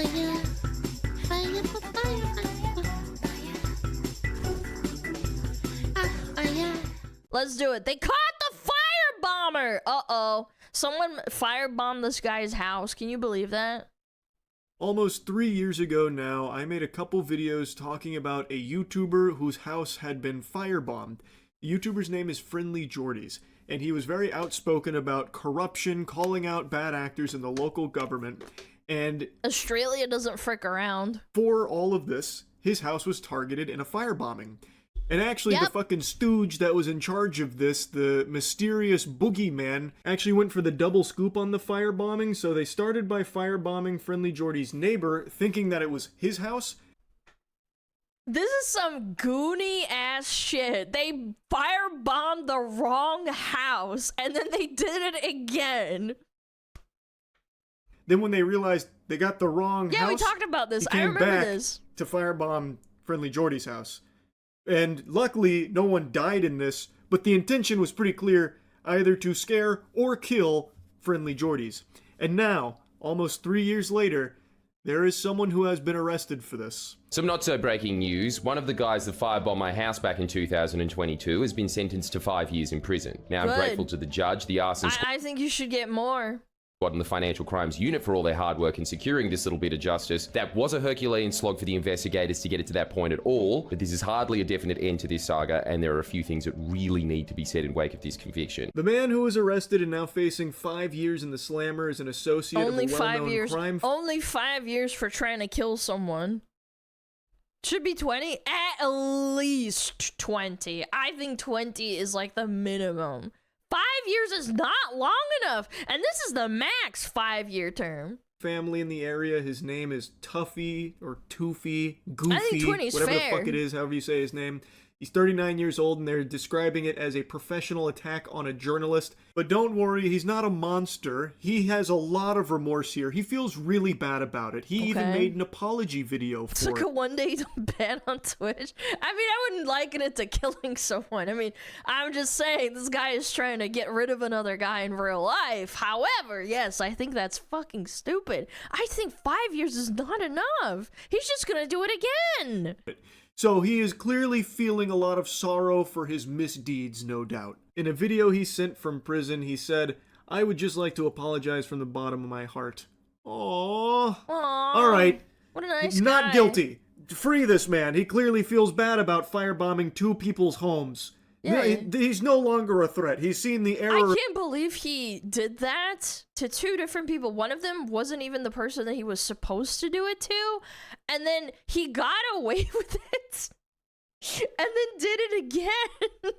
fire, fire for fire, fire. Let's do it. They caught the firebomber. Uh-oh. Someone firebombed this guy's house. Can you believe that? Almost 3 years ago now, I made a couple videos talking about a YouTuber whose house had been firebombed. The YouTuber's name is Friendly Jordies, and he was very outspoken about corruption, calling out bad actors in the local government, and Australia doesn't frick around. for all of this, his house was targeted in a firebombing. And actually, the fucking stooge that was in charge of this, the mysterious boogeyman, actually went for the double scoop on the firebombing, so they started by firebombing Friendly Jordy's neighbor, thinking that it was his house. This is some goony ass shit. They firebombed the wrong house, and then they did it again. Then when they realized they got the wrong house, Yeah, we talked about this. he I came remember back this. to firebomb Friendly Jordy's house. And luckily, no one died in this, but the intention was pretty clear, either to scare or kill Friendly Jordies. And now, almost 3 years later, there is someone who has been arrested for this. Some not so breaking news. One of the guys that firebombed my house back in 2022 has been sentenced to 5 years in prison. Now, Good. I'm grateful to the judge, the arson I think you should get more. squad and the financial crimes unit for all their hard work in securing this little bit of justice. That was a Herculean slog for the investigators to get it to that point at all, but this is hardly a definite end to this saga, and there are a few things that really need to be said in wake of this conviction. The man who was arrested and now facing 5 years in the Slammer is an associate Only of a 5 well-known years. crime... Only 5 years for trying to kill someone. Should be 20. At least 20. I think 20 is like the minimum. 5 years is not long enough, and this is the max 5-year term. family in the area. His name is Tuffy or Toofy, Goofy, I think 20 is whatever fair. the fuck it is, however you say his name. He's 39 years old, and they're describing it as a professional attack on a journalist. But don't worry, he's not a monster. He has a lot of remorse here. He feels really bad about it. He even made an apology video for Took it. a one day to ban on Twitch. I mean, I wouldn't liken it to killing someone. I mean, I'm just saying this guy is trying to get rid of another guy in real life. However, yes, I think that's fucking stupid. I think 5 years is not enough. He's just gonna do it again. So he is clearly feeling a lot of sorrow for his misdeeds, no doubt. In a video he sent from prison, he said, "I would just like to apologize from the bottom of my heart." Aww. Alright. What a nice Not guy. guilty. Free this man. He clearly feels bad about firebombing two people's homes. Yeah. He's no longer a threat. He's seen the error. I can't believe he did that to two different people. One of them wasn't even the person that he was supposed to do it to. And then he got away with it. And then did it again.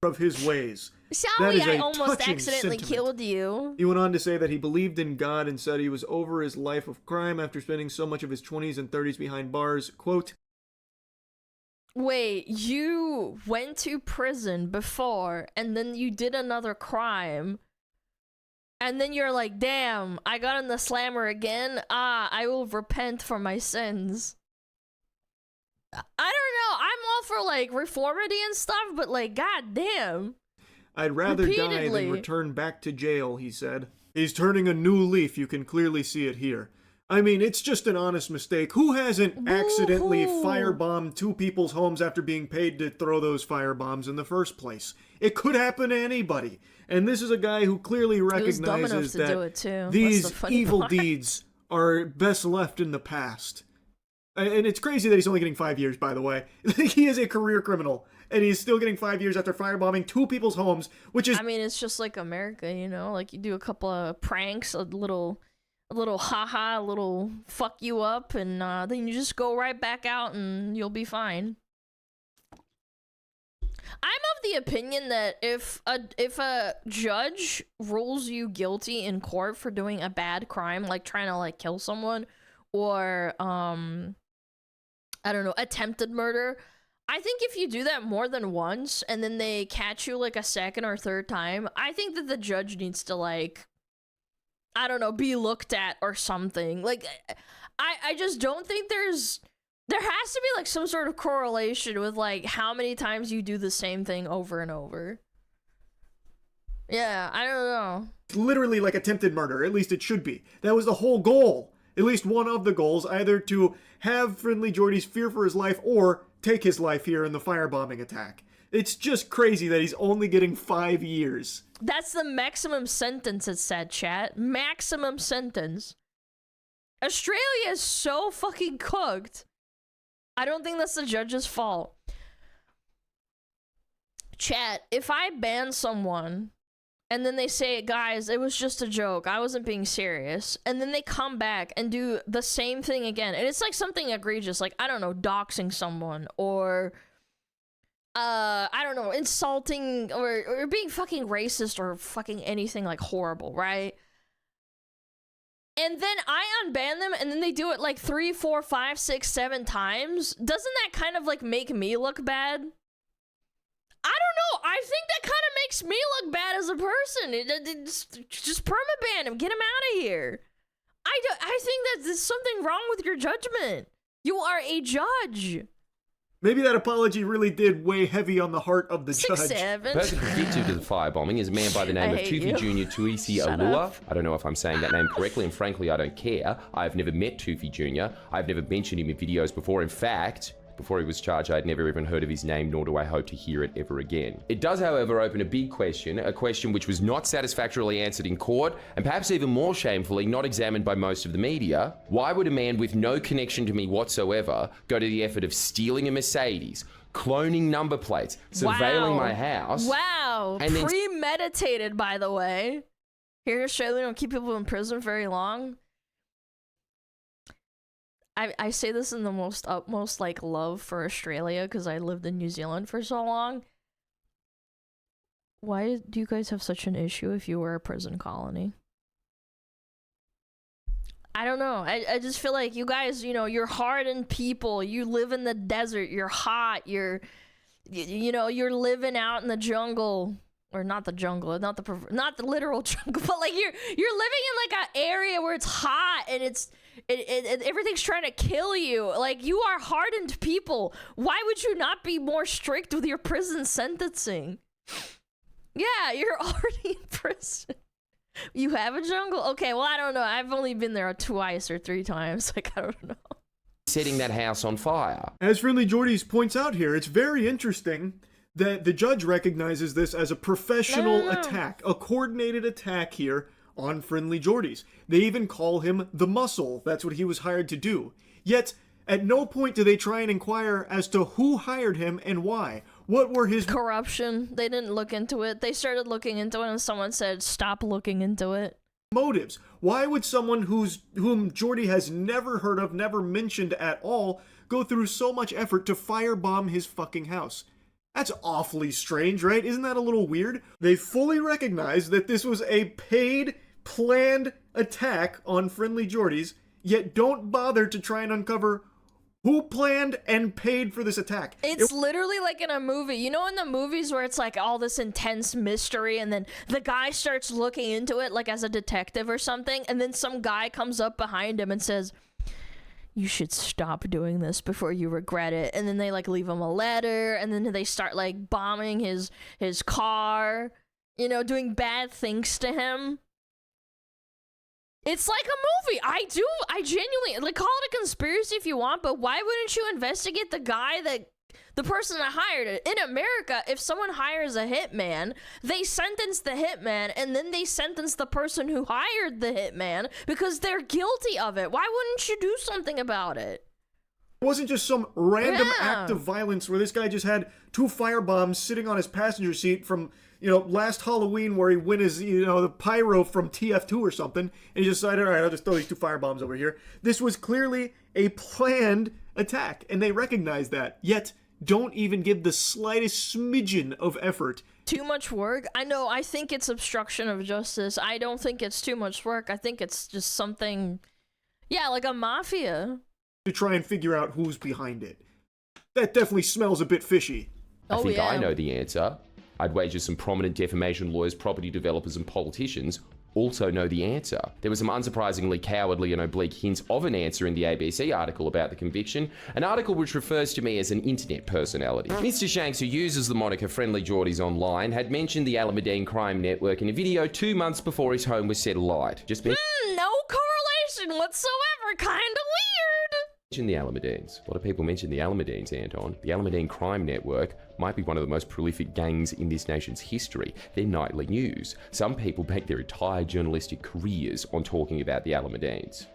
of his ways. That Sorry, is a I almost touching accidentally sentiment. killed you. He went on to say that he believed in God and said he was over his life of crime after spending so much of his 20s and 30s behind bars. Quote, Wait, you went to prison before, and then you did another crime, and then you're like, damn, I got in the slammer again? I will repent for my sins. I don't know, I'm all for, like, reformity and stuff, but, like, goddamn. "I'd rather die Repeatedly. than return back to jail," he said. He's turning a new leaf. You can clearly see it here. I mean, it's just an honest mistake. Who hasn't accidentally Woohoo. firebombed two people's homes after being paid to throw those firebombs in the first place? It could happen to anybody. And this is a guy who clearly was dumb enough recognizes to do that it too. That's these the funny evil part. deeds are best left in the past. And it's crazy that he's only getting 5 years, by the way. He is a career criminal, and he's still getting 5 years after firebombing two people's homes, which is... I mean, it's just like America, you know? Like, you do a couple of pranks, a little haha, a little fuck you up, and then you just go right back out and you'll be fine. I'm of the opinion that if a judge rules you guilty in court for doing a bad crime, like trying to like kill someone, or I don't know, attempted murder, I think if you do that more than once and then they catch you like a second or third time, I think that the judge needs to, like, I don't know, be looked at or something. Like, I just don't think there has to be like some sort of correlation with like how many times you do the same thing over and over. Yeah, I don't know. literally like attempted murder. At least it should be. That was the whole goal. at least one of the goals, either to have Friendly Jordy's fear for his life or take his life here in the firebombing attack. It's just crazy that he's only getting 5 years. That's the maximum sentence, it said, chat. Maximum sentence. Australia is so fucking cooked. I don't think that's the judge's fault. Chat, if I ban someone and then they say, guys, it was just a joke, I wasn't being serious, and then they come back and do the same thing again, and it's like something egregious, like, I don't know, doxing someone, or I don't know, insulting, or being fucking racist, or fucking anything like horrible, right? And then I unban them, and then they do it like 3, 4, 5, 6, 7 times. Doesn't that kind of like make me look bad? I don't know. I think that kind of makes me look bad as a person. Just permaban him. Get him out of here. I think that there's something wrong with your judgment. You are a judge. Maybe that apology really did weigh heavy on the heart of the 6, judge. 7. The person convicted of the firebombing is a man by the name of Tufi Jr. Tuisi Alua. I don't know if I'm saying that name correctly, and frankly, I don't care. I've never met Tufi Jr. I've never mentioned him in videos before. In fact, before he was charged, I'd never even heard of his name, nor do I hope to hear it ever again. It does, however, open a big question, a question which was not satisfactorily answered in court, and perhaps even more shamefully, not examined by most of the media. Why would a man with no connection to me whatsoever go to the effort of stealing a Mercedes, cloning number plates, surveilling my house? Wow. And then Premeditated, by the way. Here in Australia, don't keep people in prison very long. I say this in the most utmost like love for Australia because I lived in New Zealand for so long. Why do you guys have such an issue if you were a prison colony? I don't know. I just feel like you guys, you know, you're hardened people. You live in the desert. You're hot. You're living out in the jungle. Or not the jungle, not the literal jungle, but like you're living in like an area where it's hot and everything's trying to kill you. Like, you are hardened people. Why would you not be more strict with your prison sentencing? Yeah, you're already in prison. You have a jungle? Okay, well, I don't know. I've only been there twice or 3 times. Like, I don't know. Setting that house on fire. As Friendly Jordy's points out here, it's very interesting that the judge recognizes this as a professional attack, a coordinated attack here on Friendly Jordy's. They even call him the Muscle. That's what he was hired to do. Yet, at no point do they try and inquire as to who hired him and why. What were his... Corruption. They didn't look into it. They started looking into it and someone said, stop looking into it. Motives. Why would someone whom Jordy has never heard of, never mentioned at all, go through so much effort to firebomb his fucking house? That's awfully strange, right? Isn't that a little weird? They fully recognize that this was a paid, planned attack on Friendly Jordy's, yet don't bother to try and uncover who planned and paid for this attack. It's literally like in a movie. You know in the movies where it's like all this intense mystery and then the guy starts looking into it like as a detective or something, and then some guy comes up behind him and says, you should stop doing this before you regret it. And then they like leave him a letter, and then they start like bombing his car, you know, doing bad things to him. It's like a movie. I genuinely, like, call it a conspiracy if you want, but why wouldn't you investigate the person that hired it? In America, if someone hires a hitman, they sentence the hitman, and then they sentence the person who hired the hitman because they're guilty of it. Why wouldn't you do something about it? It wasn't just some random act of violence where this guy just had 2 firebombs sitting on his passenger seat from, you know, last Halloween where he won his, you know, the pyro from TF2 or something, and he decided, all right, I'll just throw these 2 firebombs over here. This was clearly a planned attack, and they recognize that, yet don't even give the slightest smidgen of effort. Too much work? I know, I think it's obstruction of justice. I don't think it's too much work. I think it's just something, yeah, like a mafia. To try and figure out who's behind it. That definitely smells a bit fishy. I think I know the answer. I'd wager some prominent defamation lawyers, property developers, and politicians also know the answer. There were some unsurprisingly cowardly and oblique hints of an answer in the ABC article about the conviction, an article which refers to me as an internet personality. Mr. Shanks, who uses the moniker Friendly Jordy's online, had mentioned the Alameddine crime network in a video 2 months before his home was set alight. No correlation whatsoever, weird. Mention the Alamedines. A lot of people mention the Alamedines, Anton. The Alamedine Crime Network might be one of the most prolific gangs in this nation's history. They're nightly news. Some people bank their entire journalistic careers on talking about the Alamedines.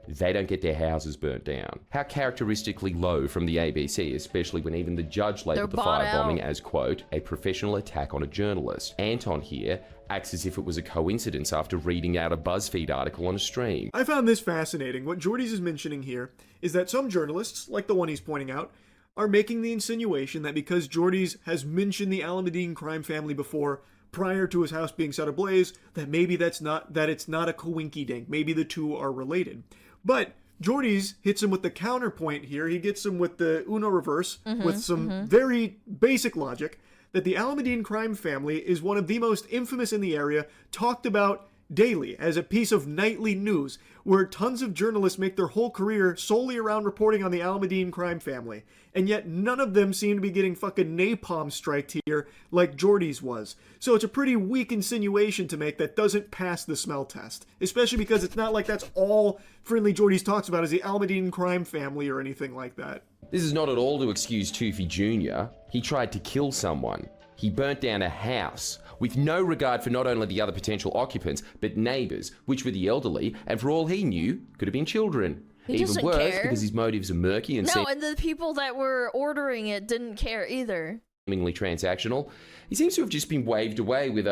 They don't get their houses burnt down. How characteristically low from the ABC, especially when even the judge labelled the firebombing as, quote, a professional attack on a journalist. Anton here acts as if it was a coincidence after reading out a BuzzFeed article on a stream. I found this fascinating. What Jordy's is mentioning here is that some journalists, like the one he's pointing out, are making the insinuation that because Jordy's has mentioned the Alamedine crime family before, prior to his house being set ablaze, that maybe it's not a coinky-dink. Maybe the two are related. But Jordy's hits him with the counterpoint here. He gets him with the Uno reverse, with some very basic logic, that the Alamedine crime family is one of the most infamous in the area, talked about daily as a piece of nightly news, where tons of journalists make their whole career solely around reporting on the Alamedine crime family. And yet none of them seem to be getting fucking napalm striked here like Jordy's was. So it's a pretty weak insinuation to make that doesn't pass the smell test. Especially because it's not like that's all Friendly Jordy's talks about is the Alamedine crime family or anything like that. This is not at all to excuse Toofy Jr. He tried to kill someone. He burnt down a house with no regard for not only the other potential occupants, but neighbours, which were the elderly, and for all he knew, could have been children. Even worse, because his motives are murky and and the people that were ordering it didn't care either. Seemingly transactional. He seems to have just been waved away with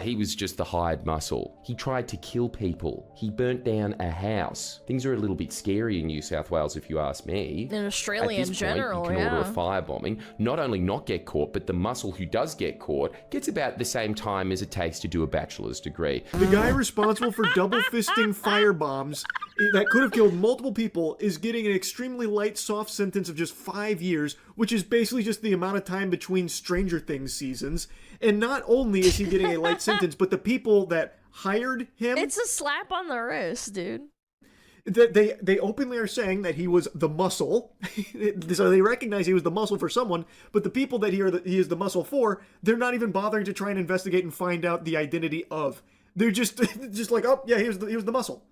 he was just the hired muscle. He tried to kill people. He burnt down a house. Things are a little bit scary in New South Wales, if you ask me. In Australia in general, you can order a firebombing, not only not get caught, but the muscle who does get caught gets about the same time as it takes to do a bachelor's degree. The guy responsible for double-fisting firebombs that could have killed multiple people is getting an extremely light, soft sentence of just 5 years, which is basically just the amount of time between Stranger Things seasons. And not only is he getting a light sentence, but the people that hired him... It's a slap on the wrist, dude. They openly are saying that he was the muscle. So they recognize he was the muscle for someone, but the people that he is the muscle for, they're not even bothering to try and investigate and find out the identity of. They're just like, oh, yeah, he was the muscle.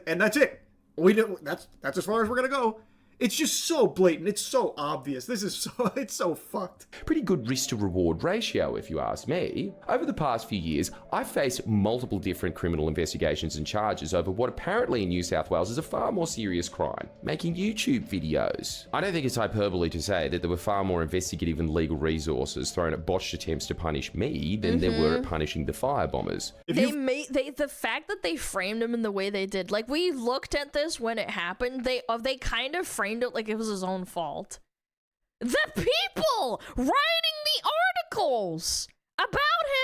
And that's it. That's as far as we're gonna go. It's just so blatant. It's so obvious. It's so fucked. Pretty good risk to reward ratio, if you ask me. Over the past few years, I've faced multiple different criminal investigations and charges over what apparently in New South Wales is a far more serious crime, making YouTube videos. I don't think it's hyperbole to say that there were far more investigative and legal resources thrown at botched attempts to punish me than there were at punishing the firebombers. The fact that they framed him in the way they did, like we looked at this when it happened, they kind of framed it like it was his own fault. The people writing the articles about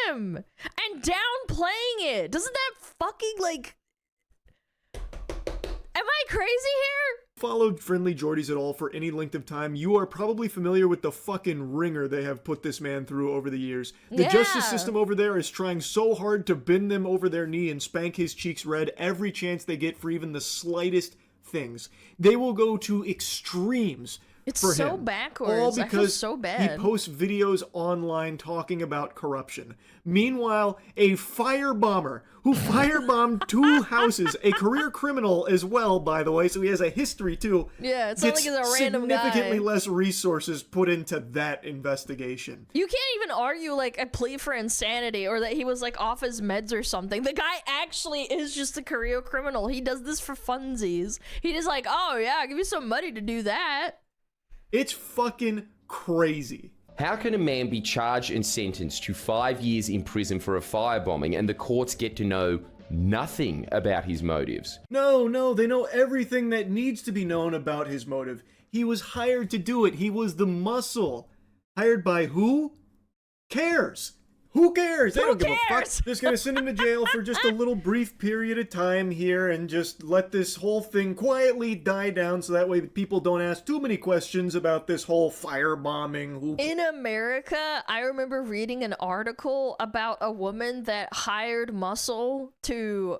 him and downplaying it. Doesn't that fucking like... Am I crazy here? Followed Friendly Jordy's at all for any length of time, you are probably familiar with the fucking ringer they have put this man through over the years. The justice system over there is trying so hard to bend them over their knee and spank his cheeks red every chance they get for even the slightest things. They will go to extremes for him. It's so backwards. All because I feel so bad. He posts videos online talking about corruption. Meanwhile, a firebomber who firebombed 2 houses, a career criminal as well, by the way, so he has a history too. Yeah, it's not like he's a random guy. Significantly less resources put into that investigation. You can't even argue like a plea for insanity or that he was like off his meds or something. The guy actually is just a career criminal. He does this for funsies. He just like, oh yeah, I'll give you some money to do that. It's fucking crazy. How can a man be charged and sentenced to 5 years in prison for a firebombing and the courts get to know nothing about his motives? No, they know everything that needs to be known about his motive. He was hired to do it. He was the muscle. Hired by who? Cares. Who cares? They don't give a fuck. Just gonna send him to jail for just a little brief period of time here and just let this whole thing quietly die down so that way people don't ask too many questions about this whole firebombing. In America, I remember reading an article about a woman that hired muscle to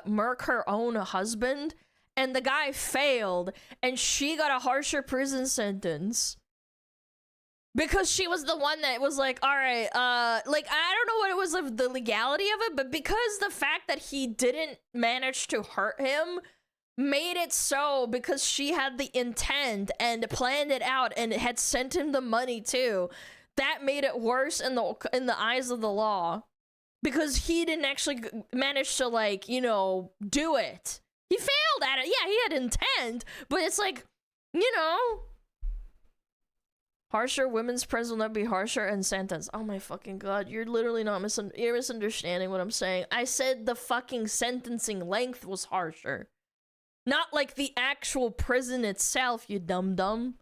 murk her own husband, and the guy failed, and she got a harsher prison sentence. Because she was the one that was like, all right, like, I don't know what it was of the legality of it, but because the fact that he didn't manage to hurt him made it so because she had the intent and planned it out and had sent him the money too. That made it worse in the eyes of the law because he didn't actually manage to, like, you know, do it. He failed at it. Yeah, he had intent, but it's like, you know, harsher women's prints will not be harsher in sentence. Oh my fucking god, you're literally not you're misunderstanding what I'm saying. I said the fucking sentencing length was harsher. Not like the actual prison itself, you dum-dum.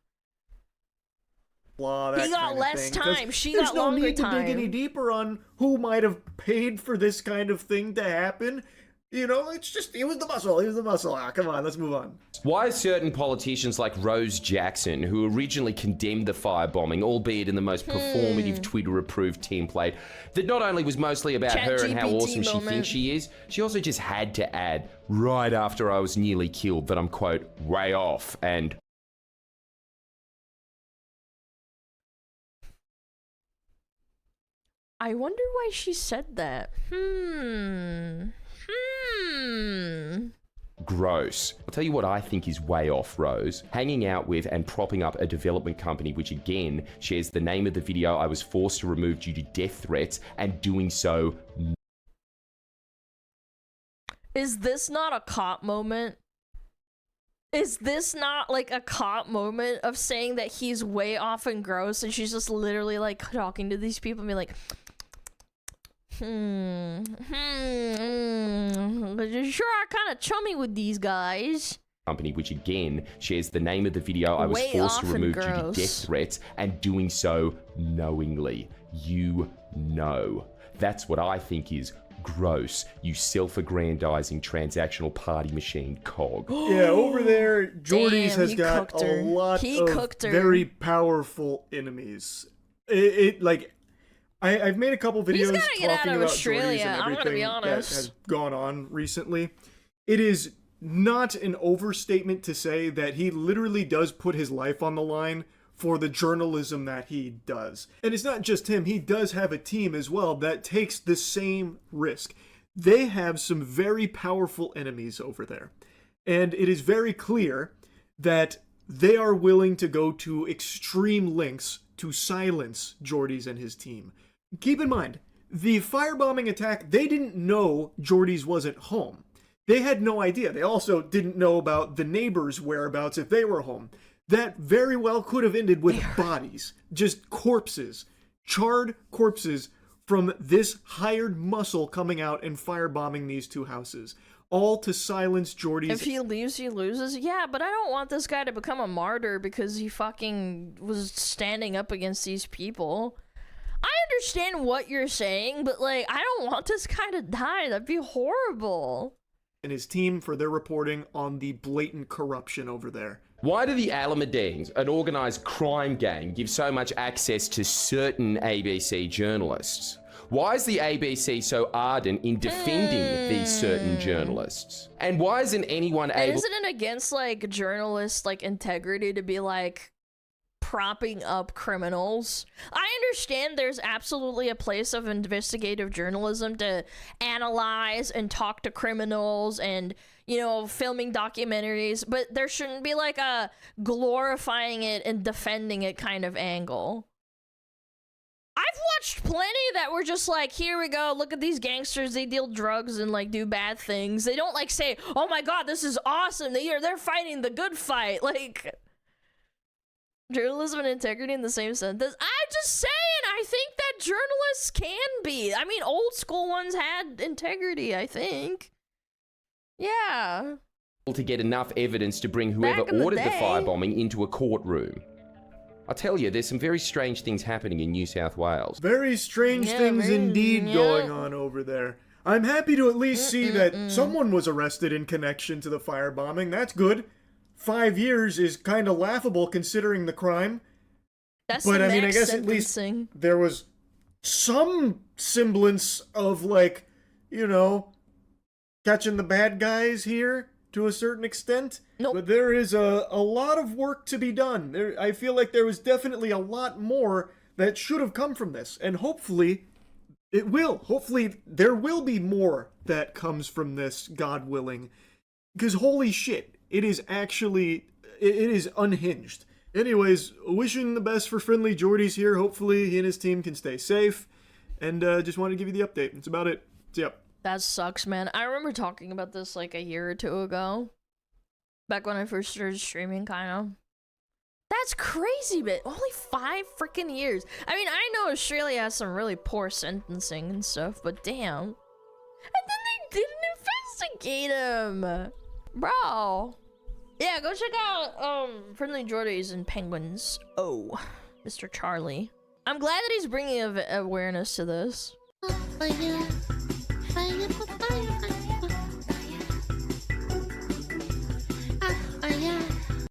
He got less time. She got longer time. There's no need to dig any deeper on who might have paid for this kind of thing to happen. You know, it's just, he was the muscle. He was the muscle. Ah, come on, let's move on. Why certain politicians like Rose Jackson, who originally condemned the firebombing, albeit in the most performative Twitter-approved template, that not only was mostly about her and how awesome she thinks she is, she also just had to add, right after I was nearly killed, that I'm, quote, way off, and... I wonder why she said that. Gross. I'll tell you what I think is way off, Rose. Hanging out with and propping up a development company which, again, shares the name of the video I was forced to remove due to death threats, and doing so... Is this not a cop moment? Is this not, like, a cop moment of saying that he's way off and gross, and she's just literally, like, talking to these people and being like... Sure are kind of chummy with these guys. Company, which again shares the name of the video I was forced to remove due to death threats, and doing so knowingly. You know. That's what I think is gross, you self-aggrandizing transactional party machine cog. Yeah, over there, Jordy's has got a lot of very powerful enemies. I've made a couple videos talking about Jordy's and everything that has gone on recently. It is not an overstatement to say that he literally does put his life on the line for the journalism that he does. And it's not just him, he does have a team as well that takes the same risk. They have some very powerful enemies over there. And it is very clear that they are willing to go to extreme lengths to silence Jordy's and his team. Keep in mind, the firebombing attack, they didn't know Jordy's wasn't home. They had no idea. They also didn't know about the neighbors' whereabouts if they were home. That very well could have ended with bodies. Just corpses. Charred corpses from this hired muscle coming out and firebombing these two houses. All to silence Jordy's... If he leaves, he loses? Yeah, but I don't want this guy to become a martyr because he fucking was standing up against these people. I understand what you're saying, but, like, I don't want this guy to die. That'd be horrible. And his team for their reporting on the blatant corruption over there. Why do the Alamedanes, an organized crime gang, give so much access to certain ABC journalists? Why is the ABC so ardent in defending these certain journalists? And why isn't anyone able... Isn't it against, like, journalists, like, integrity to be, like, propping up criminals? I understand there's absolutely a place of investigative journalism to analyze and talk to criminals and, you know, filming documentaries, but there shouldn't be like a glorifying it and defending it kind of angle. I've watched plenty that were just like, here we go, look at these gangsters, they deal drugs and like do bad things. They don't like say, oh my god, this is awesome, they're fighting the good fight. Like, journalism and integrity in the same sentence. I'm just saying, I think that journalists can be. I mean, old school ones had integrity, I think. Yeah. To get enough evidence to bring whoever ordered the firebombing into a courtroom. I tell you, there's some very strange things happening in New South Wales. Very strange things indeed going on over there. I'm happy to at least see that someone was arrested in connection to the firebombing. That's good. 5 years is kind of laughable considering the crime. But I mean, I guess at least there was some semblance of, like, you know, catching the bad guys here to a certain extent. Nope. But there is a lot of work to be done. I feel like there was definitely a lot more that should have come from this. And hopefully it will. Hopefully there will be more that comes from this, God willing. Because holy shit, it is unhinged. Anyways, wishing the best for Friendly Jordy's here. Hopefully he and his team can stay safe. And just wanted to give you the update. That's about it. See ya. That sucks, man. I remember talking about this like a year or two ago. Back when I first started streaming, kind of. That's crazy, but only 5 freaking years. I mean, I know Australia has some really poor sentencing and stuff, but damn. And then they didn't investigate him. Bro. Yeah, go check out Friendly Jordies and Penguins. Oh, Mr. Charlie. I'm glad that he's bringing awareness to this. Fire, fire, fire, fire.